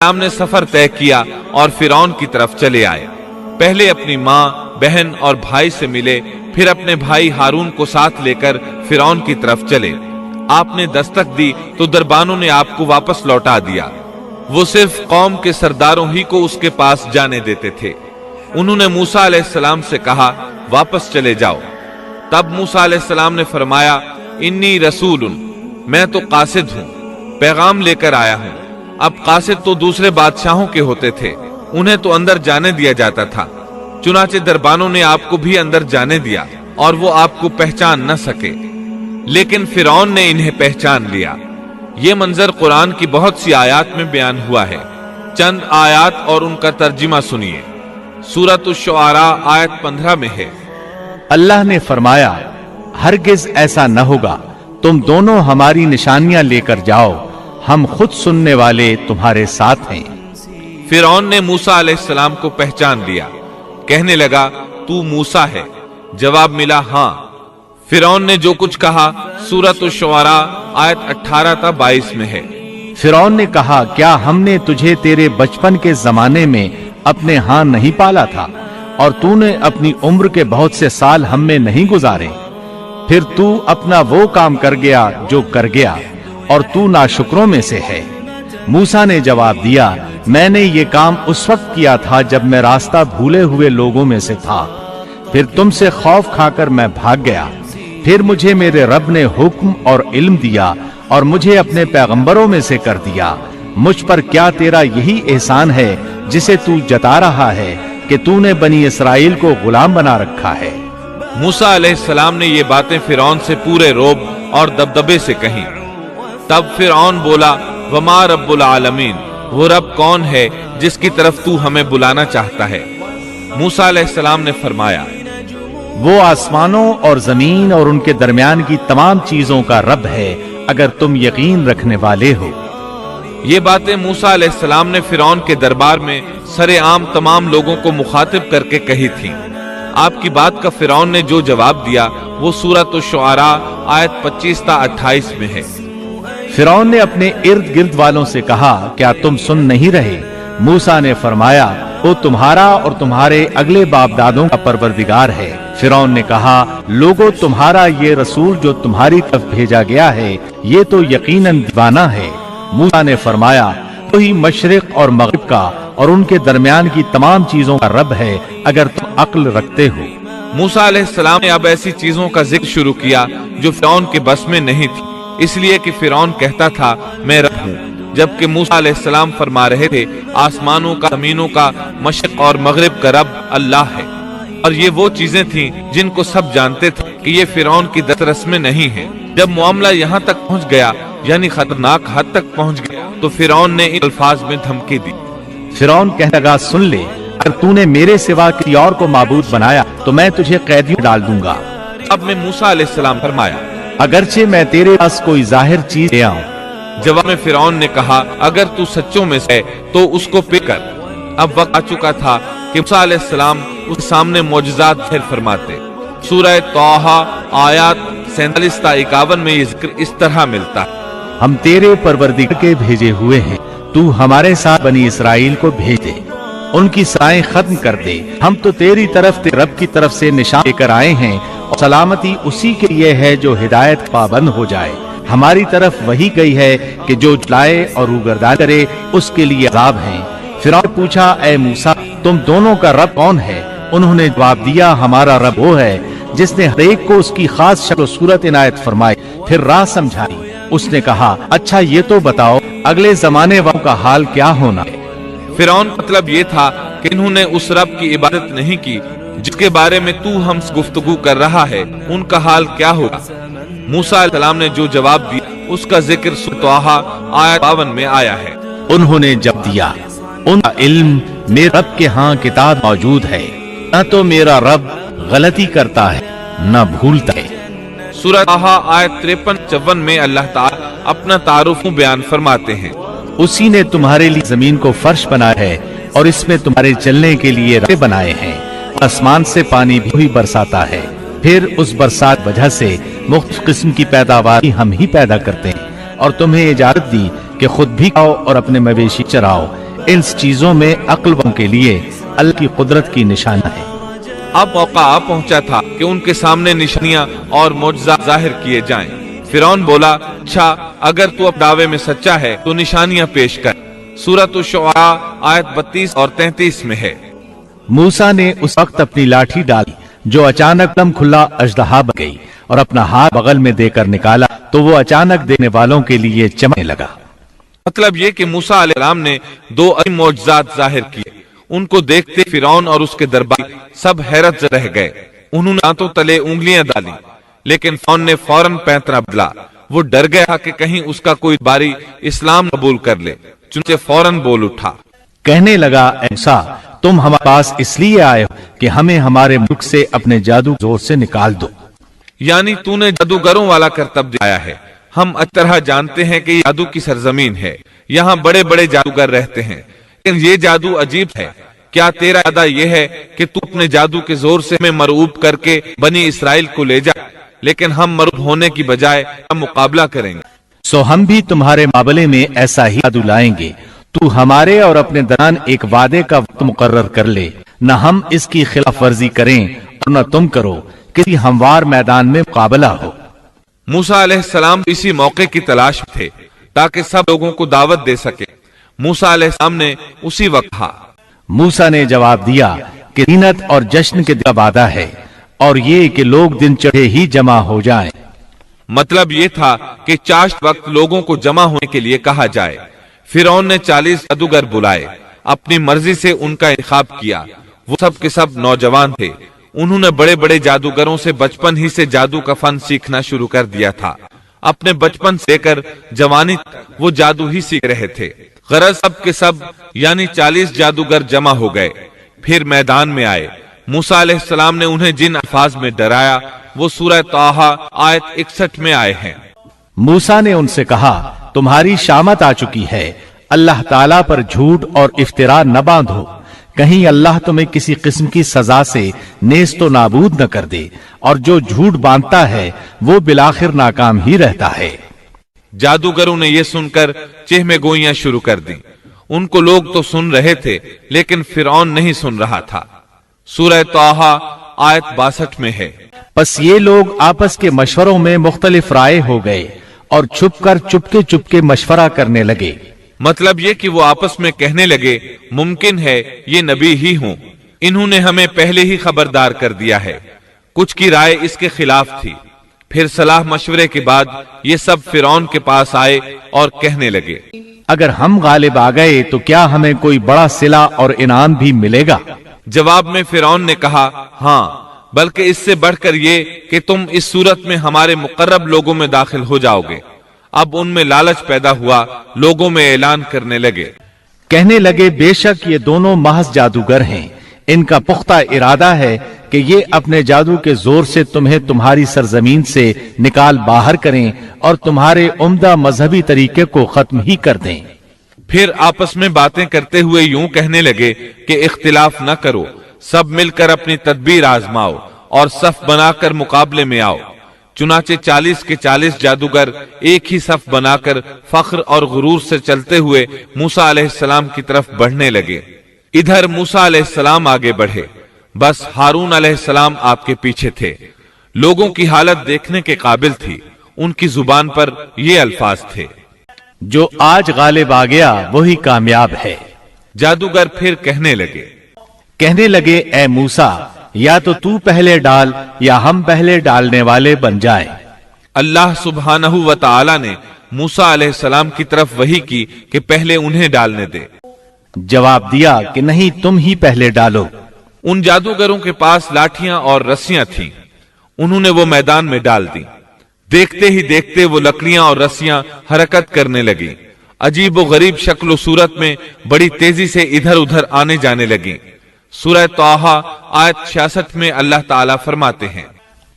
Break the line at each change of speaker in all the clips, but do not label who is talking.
अलैहिस्सलाम ने सफर तय किया और फिरौन की तरफ चले आए। पहले अपनी माँ, बहन और भाई से मिले, फिर अपने भाई हारून को साथ लेकर फिरौन की तरफ चले। आपने दस्तक दी तो दरबानों ने आपको वापस लौटा दिया। वो सिर्फ कौम के सरदारों ही को उसके पास जाने देते थे। उन्होंने मूसा अलैहिस्सलाम से कहा, वापस चले जाओ। तब मूसा अलैहिस्सलाम ने फरमाया, इन्नी रसूलुन, मैं तो कासिद हूँ, पैगाम लेकर आया हूँ। अब कासिद तो दूसरे बादशाहों के होते थे, उन्हें तो अंदर जाने दिया जाता था। चुनाचे दरबानों ने आपको भी अंदर जाने दिया और वो आपको पहचान न सके, लेकिन फिरौन ने इन्हें पहचान लिया। ये मंजर कुरान की बहुत सी आयात में बयान हुआ है। चंद आयात और उनका तर्जुमा सुनिए। सूरत अश-शुआरा आयत 15 में है,
अल्लाह ने फरमाया, हरगिज ऐसा न होगा, तुम दोनों हमारी निशानियां लेकर जाओ, हम खुद सुनने वाले तुम्हारे साथ हैं।
फिरौन ने मूसा अलैहिस्सलाम को पहचान लिया, कहने लगा, तू मूसा है। जवाब मिला, हाँ। फिरौन ने जो कुछ कहा सूरत अश-शुआरा आयत 18 ta 22 में है।
फिरौन ने कहा, क्या हमने तुझे तेरे बचपन के जमाने में अपने हाथ नहीं पाला था और तूने अपनी उम्र के बहुत से साल हम में नहीं गुजारे? फिर तू अपना वो काम कर गया जो कर गया और तू नाशुक्रों में से है। मूसा ने जवाब दिया, मैंने ये काम उस वक्त किया था जब मैं रास्ता भूले हुए लोगों में से था। फिर तुमसे खौफ खाकर मैं भाग गया। फिर मुझे मेरे रब ने हुक्म और इल्म दिया और मुझे अपने पैगंबरों में से कर दिया। मुझ पर क्या तेरा यही एहसान है जिसे तू जता रहा है कि तूने बनी इसराइल को गुलाम बना रखा है?
मूसा अलैहिस्सलाम ने ये बातें फिरौन से पूरे रोब और दबदबे से कहीं। तब फिरौन बोला, वमा रब्बुल आलमीन, वो रब कौन है जिसकी तरफ तू हमें बुलाना चाहता है? मूसा अलैहिस्सलाम ने फरमाया,
वो आसमानों और जमीन और उनके दरमियान की तमाम चीजों का रब है, अगर तुम यकीन रखने वाले हो।
ये बातें मूसा अलैहिस्सलाम ने फिरौन के दरबार में सरेआम तमाम लोगों को मुखातिब करके कही थी। आपकी बात का फिरौन ने जो जवाब दिया वो सूरत अश-शुआरा आयत 25 ta 28 में है।
फिरौन ने अपने इर्द गिर्द वालों से कहा, क्या तुम सुन नहीं रहे? मूसा ने फरमाया, वो तुम्हारा और तुम्हारे अगले बाप दादों का परवरदिगार है। फिरौन ने कहा, लोगों, तुम्हारा ये रसूल जो तुम्हारी तरफ भेजा गया है ये तो यकीनन दीवाना है। मूसा ने फरमाया, वही मशरिक और मगरिब का और उनके दरमियान की तमाम चीजों का रब है, अगर तुम अक्ल रखते हो।
मूसा अलैहिस्सलाम ने अब ऐसी चीजों का जिक्र शुरू किया जो फिरौन के बस में नहीं थी, इसलिए कि फिरौन कहता था, मैं रब हूँ, जबकि मूसा अलैहिस्सलाम फरमा रहे थे, आसमानों का, जमीनों का, मशरिक और मगरिब का रब अल्लाह है। और ये वो चीजें थीं जिनको सब जानते थे कि ये फिरौन की दस्तरस में नहीं है। जब मामला यहाँ तक पहुँच गया, यानी खतरनाक हद तक पहुँच गया, तो फिरौन ने इन अल्फाज में धमकी दी।
फिरौन कहने लगा, सुन ले, अगर तूने मेरे सिवा किसी और को माबूद बनाया तो मैं तुझे कैद में डाल दूंगा।
अब में मूसा अलैहिस्सलाम फरमाया, अगरचे
मैं तेरे पास कोई जाहिर चीज ले आऊं।
जवाब में फिरौन ने कहा, अगर तू सच्चों में से है तो उसको पे कर। अब वक्त आ चुका था कि मूसा अलैहिस्सलाम उसके सामने मौजज़ात ज़ाहिर फरमाते। सूरह तौहा आयत 47 ta 51 में ये जिक्र इस तरह मिलता है,
हम तेरे परवरदिगार के भेजे हुए हैं, तू हमारे साथ बनी इसराइल को भेज दे, उनकी सराएं खत्म कर दे। हम तो तेरी तरफ रब की तरफ से निशान लेकर आए हैं और सलामती उसी के लिए है जो हिदायत पाबंद हो जाए। हमारी तरफ वही गई है कि जो जलाए और रूगरदान करे उसके लिए अज़ाब है। फिरौन ने पूछा, ए मूसा, तुम दोनों का रब कौन है? उन्होंने जवाब दिया, हमारा रब वो है जिसने हर एक को उसकी खास शक्ल सूरत इनायत फरमाई, फिर राह समझाई। उसने कहा, अच्छा ये तो बताओ अगले जमाने वालों का हाल क्या होना है?
फिरौन मतलब ये था कि इन्होंने उस रब की इबादत नहीं की जिसके बारे में तू हमसे गुफ्तगू कर रहा है, उनका हाल क्या होगा? मूसा अलैहिस्सलाम ने जो जवाब दिया उसका जिक्र सूरह तौहा आयत 52 में आया है।
उन्होंने जब दिया, उनका इल्म मेरे रब के यहाँ किताब मौजूद है, न तो मेरा रब गलती करता है न भूलता है।
सूरह तौहा आयत 53-54 में अल्लाह ताला अपना तारुफ बयान फरमाते हैं,
उसी ने तुम्हारे लिए जमीन को फर्श बनाया है और इसमें तुम्हारे चलने के लिए रास्ते बनाए हैं। आसमान से पानी भी बरसाता है, फिर उस बरसात वजह से मुख्तलिफ किस्म की पैदावार हम ही पैदा करते हैं और तुम्हें इजाजत दी कि खुद भी खाओ और अपने मवेशी चराओ। ان چیزوں میں عقل والوں کے لیے اللہ کی قدرت کی نشانی ہے۔
اب موقع آ پہنچا تھا کہ ان کے سامنے نشانیاں اور معجزات ظاہر کیے جائیں۔ فرعون بولا، اچھا اگر تو اب دعوے میں سچا ہے تو نشانیاں پیش کر۔ سورۃ الشعراء آیت 32 اور 33 میں ہے۔
موسیٰ نے اس وقت اپنی لاٹھی ڈالی جو اچانک دم کھلا اژدہا بن گئی، اور اپنا ہاتھ بغل میں دے کر نکالا تو وہ اچانک دینے والوں کے لیے چمکنے لگا۔
مطلب یہ کہ موسیٰ علیہ السلام نے 2 عظیم معجزات ظاہر کیے۔ ان کو دیکھتے فرعون اور اس کے درباری سب حیرت زدہ رہ گئے۔ انہوں نے دانتوں تلے انگلیاں ڈالی، لیکن فرعون نے فوراً پینترا بدلا۔ وہ ڈر گیا کہ کہیں اس کا کوئی باری اسلام قبول کر لے، چنانچہ فوراً بول اٹھا،
کہنے لگا، اے موسیٰ، تم ہمارے پاس اس لیے آئے ہو کہ ہمیں ہمارے ملک سے اپنے جادو زور سے نکال دو۔
یعنی تو نے جادوگروں والا کرتب دکھایا ہے۔ ہم اچھی طرح جانتے ہیں کہ یہ جادو کی سرزمین ہے، یہاں بڑے بڑے جادوگر رہتے ہیں، لیکن یہ جادو عجیب ہے۔ کیا تیرا ارادہ یہ ہے کہ تو اپنے جادو کے زور سے ہمیں مرعوب کر کے بنی اسرائیل کو لے جا؟ لیکن ہم مرعوب ہونے کی بجائے ہم مقابلہ کریں گے۔
سو ہم بھی تمہارے مقابلے میں ایسا ہی جادو لائیں گے۔ تو ہمارے اور اپنے درمیان ایک وعدے کا وقت مقرر کر لے، نہ ہم اس کی خلاف ورزی کریں اور نہ تم کرو، کسی ہموار میدان میں مقابلہ ہو۔
موسیٰ علیہ السلام اسی موقع کی تلاش میں تھے تاکہ سب لوگوں کو دعوت دے سکے۔ موسیٰ علیہ السلام نے اسی وقت کہا۔
موسیٰ نے جواب دیا کہ زینت اور جشن کے دن کا وعدہ ہے، اور یہ کہ لوگ دن چڑھے ہی جمع ہو جائیں۔
مطلب یہ تھا کہ چاشت وقت لوگوں کو جمع ہونے کے لیے کہا جائے۔ فرعون نے 40 جادوگر بلائے، اپنی مرضی سے ان کا انتخاب کیا۔ وہ سب کے سب نوجوان تھے۔ انہوں نے بڑے بڑے جادوگروں سے بچپن ہی سے جادو کا فن سیکھنا شروع کر دیا تھا۔ اپنے بچپن سے لے کر جوانی تک وہ جادو ہی سیکھ رہے تھے۔ غرض سب کے سب یعنی 40 جادوگر جمع ہو گئے، پھر میدان میں آئے۔ موسیٰ علیہ السلام نے انہیں جن الفاظ میں ڈرایا وہ سورہ طٰہٰ آیت 61 میں آئے ہیں۔
موسیٰ نے ان سے کہا، تمہاری شامت آ چکی ہے، اللہ تعالیٰ پر جھوٹ اور افتراء نہ باندھو، کہیں اللہ تمہیں کسی قسم کی سزا سے نیست و نابود نہ کر دے، اور جو جھوٹ باندھتا ہے وہ بالآخر ناکام ہی رہتا ہے۔
جادوگروں نے یہ سن کر چہمے گوئیاں شروع کر دیں۔ ان کو لوگ تو سن رہے تھے لیکن فرعون نہیں سن رہا تھا۔ سورہ طٰہٰ آیت 62 میں ہے۔
پس یہ لوگ آپس کے مشوروں میں مختلف رائے ہو گئے اور چھپ کر چپکے مشورہ کرنے لگے۔
مطلب یہ کہ وہ آپس میں کہنے لگے، ممکن ہے یہ نبی ہی ہوں، انہوں نے ہمیں پہلے ہی خبردار کر دیا ہے۔ کچھ کی رائے اس کے خلاف تھی۔ پھر صلاح مشورے کے بعد یہ سب فرعون کے پاس آئے اور کہنے لگے،
اگر ہم غالب آ گئے تو کیا ہمیں کوئی بڑا صلہ اور انعام بھی ملے گا؟
جواب میں فرعون نے کہا، ہاں، بلکہ اس سے بڑھ کر یہ کہ تم اس صورت میں ہمارے مقرب لوگوں میں داخل ہو جاؤ گے۔ اب ان میں لالچ پیدا ہوا، لوگوں میں اعلان کرنے لگے،
کہنے لگے، بے شک یہ دونوں محض جادوگر ہیں، ان کا پختہ ارادہ ہے کہ یہ اپنے جادو کے زور سے تمہیں تمہاری سرزمین سے نکال باہر کریں اور تمہارے عمدہ مذہبی طریقے کو ختم ہی کر دیں۔
پھر آپس میں باتیں کرتے ہوئے یوں کہنے لگے کہ اختلاف نہ کرو، سب مل کر اپنی تدبیر آزماؤ اور صف بنا کر مقابلے میں آؤ۔ چنانچہ 40 کے 40 جادوگر ایک ہی صف بنا کر فخر اور غرور سے چلتے ہوئے موسیٰ علیہ السلام کی طرف بڑھنے لگے۔ ادھر موسیٰ علیہ السلام آگے بڑھے، بس ہارون علیہ السلام آپ کے پیچھے تھے۔ لوگوں کی حالت دیکھنے کے قابل تھی۔ ان کی زبان پر یہ الفاظ تھے،
جو آج غالب آ گیا وہی کامیاب ہے۔
جادوگر پھر کہنے لگے،
اے موسیٰ، یا تو پہلے ڈال یا ہم پہلے ڈالنے والے بن جائیں۔
اللہ سبحانہ و تعالی نے موسیٰ علیہ السلام کی طرف وحی کی کہ پہلے انہیں ڈالنے دے۔
جواب دیا کہ نہیں، تم ہی پہلے ڈالو۔
ان جادوگروں کے پاس لاٹھیاں اور رسیاں تھیں، انہوں نے وہ میدان میں ڈال دی۔ دیکھتے ہی دیکھتے وہ لکڑیاں اور رسیاں حرکت کرنے لگیں، عجیب و غریب شکل و صورت میں بڑی تیزی سے ادھر ادھر آنے جانے لگیں۔ سورہ طٰہٰ آیت 66 میں اللہ تعالیٰ فرماتے ہیں،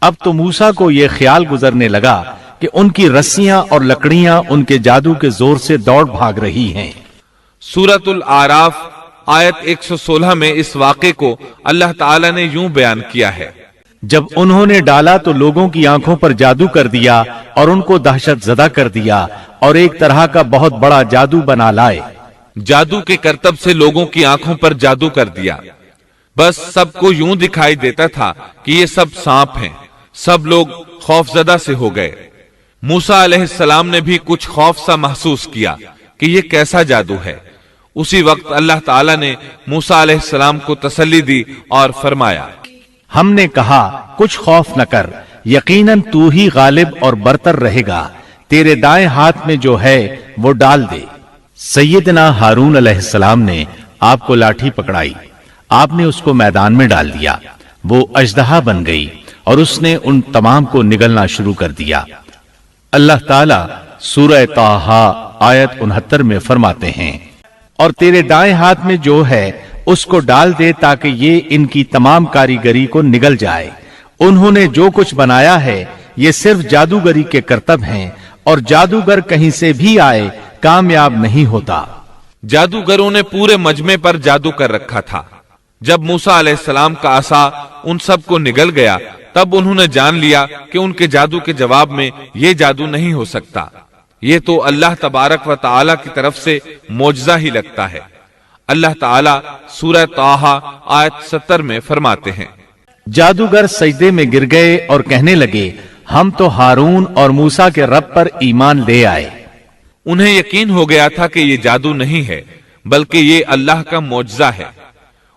اب تو موسیٰ کو یہ خیال گزرنے لگا کہ ان کی رسیاں اور لکڑیاں ان کے جادو کے زور سے دوڑ بھاگ رہی ہیں۔
سورۃ الاعراف آیت 116 میں اس واقعے کو اللہ تعالیٰ نے یوں بیان کیا ہے،
جب انہوں نے ڈالا تو لوگوں کی آنکھوں پر جادو کر دیا اور ان کو دہشت زدہ کر دیا اور ایک طرح کا بہت بڑا جادو بنا لائے۔
जादू के करतब से लोगों की आंखों पर जादू कर दिया। बस सबको यूं दिखाई देता था कि ये सब सांप हैं। सब लोग खौफजदा से हो गए। मूसा अलैहिस्सलाम ने भी कुछ खौफ सा महसूस किया कि ये कैसा जादू है। उसी वक्त अल्लाह ताला ने मूसा अलैहिस्सलाम को तसल्ली दी और फरमाया,
हमने कहा कुछ खौफ न कर, यकीनन तू ही गालिब और बरतर रहेगा। तेरे दाएं हाथ में जो है वो डाल दे। सैयदना हारून अलैहिस्सलाम ने आपको लाठी पकड़ाई, आपने उसको मैदान में डाल दिया। वो अजदहा बन गई और उसने उन तमाम को निगलना शुरू कर दिया। अल्लाह ताला सूरह ताहा आयत 69 में फरमाते हैं, और तेरे दाएं हाथ में जो है उसको डाल दे ताकि ये इनकी तमाम कारीगरी को निगल जाए। उन्होंने जो कुछ बनाया है ये सिर्फ जादूगरी के करतब हैं, और जादूगर कहीं से भी आए कामयाब नहीं होता।
जादूगरों ने पूरे मजमे पर जादू कर रखा था। जब मूसा अलैहिस्सलाम का आसा उन सब को निगल गया, तब उन्होंने जान लिया कि उनके जादू के जवाब में ये जादू नहीं हो सकता। ये तो अल्लाह तबारक व तआला की तरफ से मोजज़ा ही लगता है। अल्लाह ताला सूरह ताहा आयत 70 में फरमाते हैं,
जादूगर सजदे में गिर गए और कहने लगे, हम तो हारून और मूसा के रब पर ईमान ले आए।
उन्हें यकीन हो गया था कि ये जादू नहीं है बल्कि ये अल्लाह का मोजज़ा है।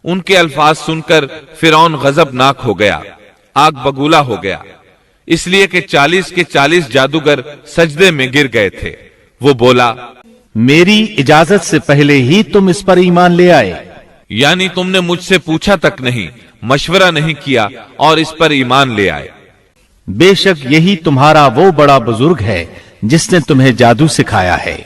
उनके अल्फाज सुनकर फिरौन गजबनाक हो गया, आग बगूला हो गया, इसलिए कि 40 के 40 जादूगर सजदे में गिर गए थे। वो बोला,
मेरी इजाजत से पहले ही तुम इस पर ईमान ले आए,
यानी तुमने मुझसे पूछा तक नहीं, मशवरा नहीं किया और इस पर ईमान ले आए।
बेशक यही तुम्हारा वो बड़ा बुजुर्ग है जिसने तुम्हें जादू सिखाया है।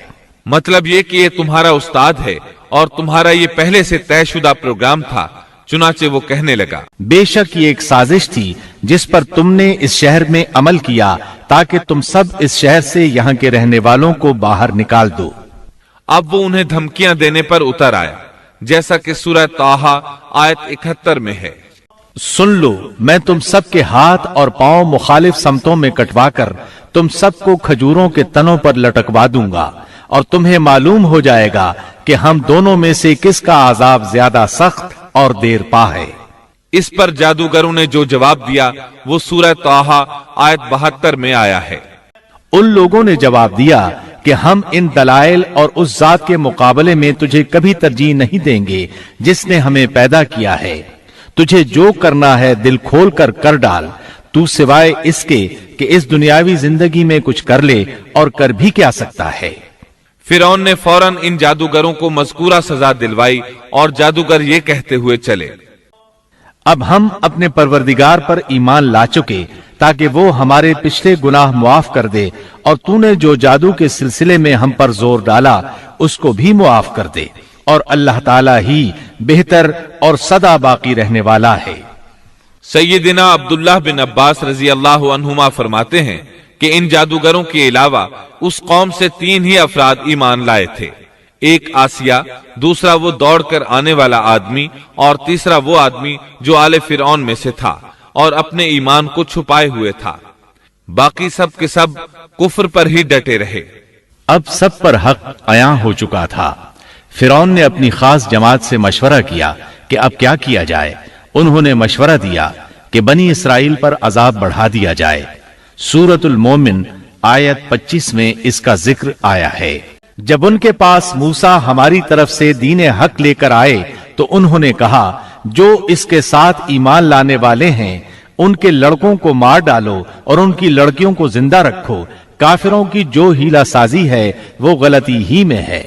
मतलब ये कि ये तुम्हारा उस्ताद है और तुम्हारा ये पहले से तयशुदा प्रोग्राम था। चुनाचे वो कहने लगा,
बेशक ये एक साजिश थी जिस पर तुमने इस शहर में अमल किया ताकि तुम सब इस शहर से यहाँ के रहने वालों को बाहर निकाल दो।
अब वो उन्हें धमकियां देने पर उतर आया, जैसा कि सूरह ताहा आयत 71 में है,
सुन लो, मैं तुम सबके हाथ और पांव मुखालिफ समतों में कटवाकर तुम सबको खजूरों के तनों पर लटकवा दूंगा, और तुम्हें मालूम हो जाएगा कि हम दोनों में से किसका आजाब ज्यादा सख्त और देर पा है।
इस पर जादूगरों ने जो जवाब दिया वो सूरह ताहा आयत 72 में आया है।
उन लोगों ने जवाब दिया कि हम इन दलाइल और उस जात के मुकाबले में तुझे कभी तरजीह नहीं देंगे जिसने हमें पैदा किया है। तुझे जो करना है दिल खोल कर कर डाल, तू सिवाय इसके कि इस दुनियावी जिंदगी में कुछ कर ले, और कर भी क्या सकता है।
फिरौन ने फौरन इन जादूगरों को मज़कूरा सजा दिलवाई और जादूगर ये कहते हुए चले,
अब हम अपने परवरदिगार पर ईमान ला चुके ताकि वो हमारे पिछले गुनाह मुआफ कर दे, और तूने जो जादू के सिलसिले में हम पर जोर डाला उसको भी मुआफ कर दे, और अल्लाह ताला ही बेहतर और सदा बाकी रहने वाला है।
सैयदना अब्दुल्लाह बिन अब्बास रजी अल्लाह अन्हुमा फरमाते हैं कि इन जादूगरों के अलावा उस कौम से 3 ही अफराद ईमान लाए थे। एक आसिया, दूसरा वो दौड़कर आने वाला आदमी, और तीसरा वो आदमी जो आले फिरौन में से था और अपने ईमान को छुपाए हुए था। बाकी सब के सब कुफ्र पर ही डटे रहे।
अब सब पर हक अयां हो चुका था। फिरौन ने अपनी खास जमात से मशवरा किया कि अब क्या किया जाए। उन्होंने मशवरा दिया कि बनी इसराइल पर अजाब बढ़ा दिया जाए। सूरतुल मोमिन आयत 25 में इसका जिक्र आया है। जब उनके पास मूसा हमारी तरफ से दीन हक लेकर आए तो उन्होंने कहा, जो इसके साथ ईमान लाने वाले हैं उनके लड़कों को मार डालो और उनकी लड़कियों को जिंदा रखो। काफिरों की जो हीला साजी है वो गलती ही में है।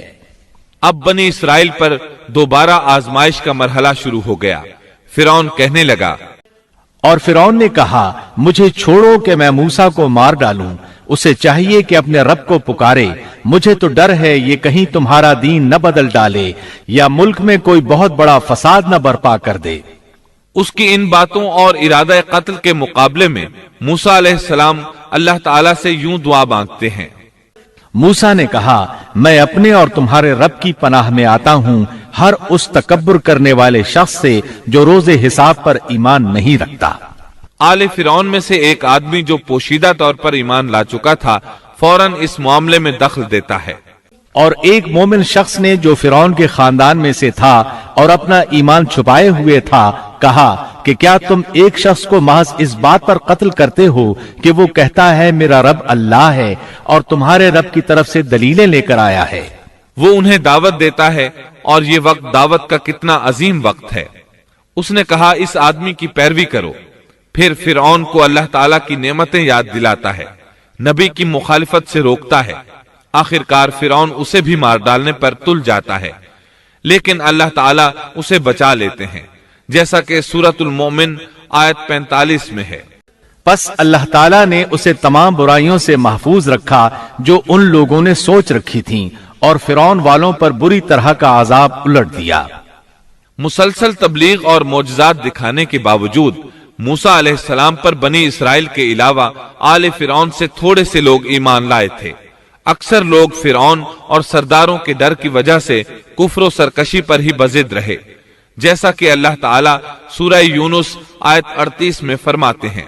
अब बनी इसराइल पर दोबारा आजमाइश का मरहला शुरू हो गया। फिरौन कहने लगा,
और फिरौन ने कहा, मुझे छोड़ो कि मैं मूसा को मार डालूं। उसे चाहिए कि अपने रब को पुकारे। मुझे तो डर है ये कहीं तुम्हारा दीन न बदल डाले या मुल्क में कोई बहुत बड़ा फसाद न बर्पा कर दे।
उसकी इन बातों और इरादा कत्ल के मुकाबले में मूसा अलैहिस्सलाम अल्लाह ताला से यूं दुआ मांगते हैं।
मूसा ने कहा, मैं अपने और तुम्हारे रब की पनाह में आता हूं हर उस तकब्बुर करने वाले शख्स से जो रोजे हिसाब पर ईमान नहीं रखता।
आले फिरौन में से एक आदमी जो पोशीदा तौर पर ईमान ला चुका था फौरन इस मामले में दखल देता है।
اور ایک مومن شخص نے جو فرعون کے خاندان میں سے تھا اور اپنا ایمان چھپائے ہوئے تھا کہا کہ کیا تم ایک شخص کو محض اس بات پر قتل کرتے ہو کہ وہ کہتا ہے میرا رب اللہ ہے اور تمہارے رب کی طرف سے دلیلیں لے کر آیا ہے؟
وہ انہیں دعوت دیتا ہے اور یہ وقت دعوت کا کتنا عظیم وقت ہے۔ اس نے کہا اس آدمی کی پیروی کرو۔ پھر فرعون کو اللہ تعالیٰ کی نعمتیں یاد دلاتا ہے، نبی کی مخالفت سے روکتا ہے۔ آخرکار فرعون اسے بھی مار ڈالنے پر تل جاتا ہے، لیکن اللہ تعالیٰ اسے بچا لیتے ہیں، جیسا کہ سورۃ المومن آیت 45 میں ہے۔
پس اللہ تعالیٰ نے اسے تمام برائیوں سے محفوظ رکھا جو ان لوگوں نے سوچ رکھی تھیں، اور فرعون والوں پر بری طرح کا عذاب الٹ دیا۔
مسلسل تبلیغ اور معجزات دکھانے کے باوجود موسیٰ علیہ السلام پر بنی اسرائیل کے علاوہ آل فرعون سے تھوڑے سے لوگ ایمان لائے تھے۔ اکثر لوگ فرعون اور سرداروں کے ڈر کی وجہ سے کفر و سرکشی پر ہی بضد رہے، جیسا کہ اللہ تعالیٰ سورہ یونس آیت 38 میں فرماتے ہیں۔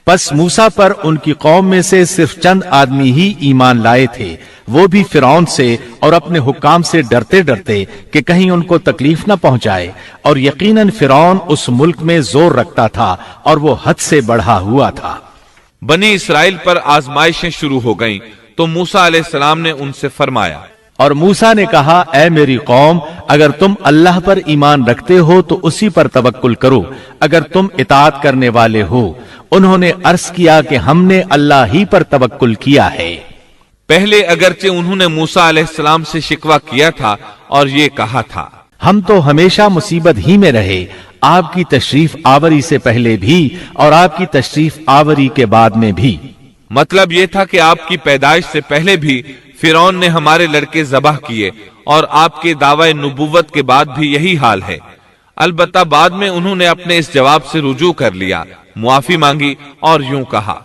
پس موسیٰ پر ان کی قوم میں سے صرف چند آدمی ہی ایمان لائے تھے، وہ بھی فرعون سے اور اپنے حکام سے ڈرتے ڈرتے کہ کہیں ان کو تکلیف نہ پہنچائے، اور یقیناً فرعون اس ملک میں زور رکھتا تھا اور وہ حد سے بڑھا ہوا تھا۔
بنی اسرائیل پر آزمائشیں شروع ہو گئیں تو موسیٰ علیہ السلام نے ان سے فرمایا،
اور موسیٰ نے کہا اے میری قوم، اگر تم اللہ پر ایمان رکھتے ہو تو اسی پر توکل کرو، اگر تم اطاعت کرنے والے ہو۔ انہوں نے عرض کیا کہ ہم نے اللہ ہی پر توکل کیا ہے۔
پہلے اگرچہ انہوں نے موسیٰ علیہ السلام سے شکوہ کیا تھا اور یہ کہا تھا،
ہم تو ہمیشہ مصیبت ہی میں رہے، آپ کی تشریف آوری سے پہلے بھی اور آپ کی تشریف آوری کے بعد میں بھی۔
مطلب یہ تھا کہ آپ کی پیدائش سے پہلے بھی فرعون نے ہمارے لڑکے ذبح کیے، اور آپ کے دعوی نبوت کے بعد بھی یہی حال ہے۔ البتہ بعد میں انہوں نے اپنے اس جواب سے رجوع کر لیا، معافی مانگی اور یوں کہا،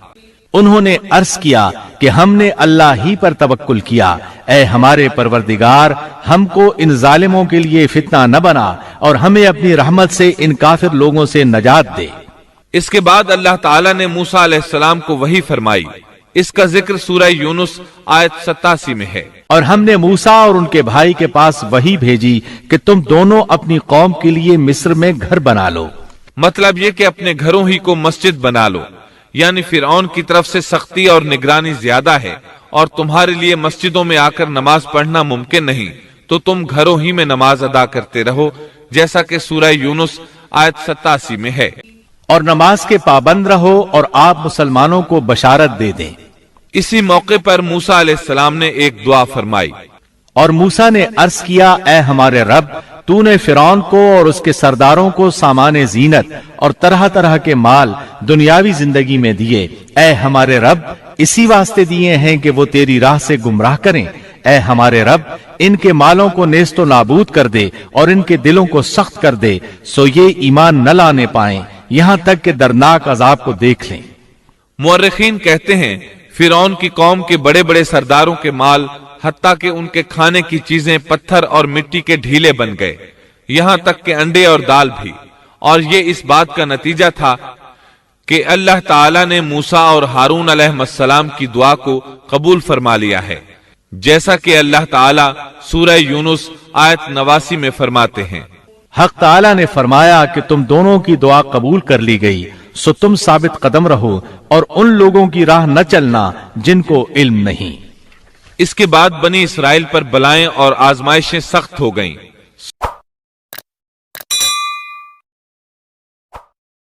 انہوں نے عرض کیا کہ ہم نے اللہ ہی پر توکل کیا، اے ہمارے پروردگار، ہم کو ان ظالموں کے لیے فتنہ نہ بنا اور ہمیں اپنی رحمت سے ان کافر لوگوں سے نجات دے۔
اس کے بعد اللہ تعالیٰ نے موسیٰ علیہ السلام کو وحی فرمائی۔ اس کا ذکر سورہ یونس آیت 87 میں ہے۔
اور ہم نے موسیٰ اور ان کے بھائی کے پاس وحی بھیجی کہ تم دونوں اپنی قوم کے لیے مصر میں گھر بنا لو۔
مطلب یہ کہ اپنے گھروں ہی کو مسجد بنا لو، یعنی فرعون کی طرف سے سختی اور نگرانی زیادہ ہے اور تمہارے لیے مسجدوں میں آ کر نماز پڑھنا ممکن نہیں، تو تم گھروں ہی میں نماز ادا کرتے رہو، جیسا کہ سورہ یونس آیت 87 میں ہے۔
اور نماز کے پابند رہو اور آپ مسلمانوں کو بشارت دے دیں۔
اسی موقع پر موسیٰ علیہ السلام نے ایک دعا فرمائی،
اور موسیٰ نے عرض کیا اے ہمارے رب، تو نے فرعون کو اور اس کے سرداروں کو سامان زینت اور طرح طرح کے مال دنیاوی زندگی میں دیے، اے ہمارے رب اسی واسطے دیے ہیں کہ وہ تیری راہ سے گمراہ کریں۔ اے ہمارے رب ان کے مالوں کو نیست و نابود کر دے اور ان کے دلوں کو سخت کر دے، سو یہ ایمان نہ لانے پائیں یہاں تک کہ دردناک عذاب کو دیکھ لیں۔
مورخین کہتے ہیں فرعون کی قوم کے بڑے بڑے سرداروں کے مال، حتیٰ کہ ان کے کھانے کی چیزیں پتھر اور مٹی کے ڈھیلے بن گئے، یہاں تک کہ انڈے اور دال بھی، اور یہ اس بات کا نتیجہ تھا کہ اللہ تعالیٰ نے موسیٰ اور ہارون علیہ السلام کی دعا کو قبول فرما لیا ہے، جیسا کہ اللہ تعالیٰ سورہ یونس آیت 89 میں فرماتے ہیں،
حق تعالیٰ نے فرمایا کہ تم دونوں کی دعا قبول کر لی گئی، سو تم ثابت قدم رہو اور ان لوگوں کی راہ نہ چلنا جن کو علم نہیں۔
اس کے بعد بنی اسرائیل پر بلائیں اور آزمائشیں سخت ہو گئیں۔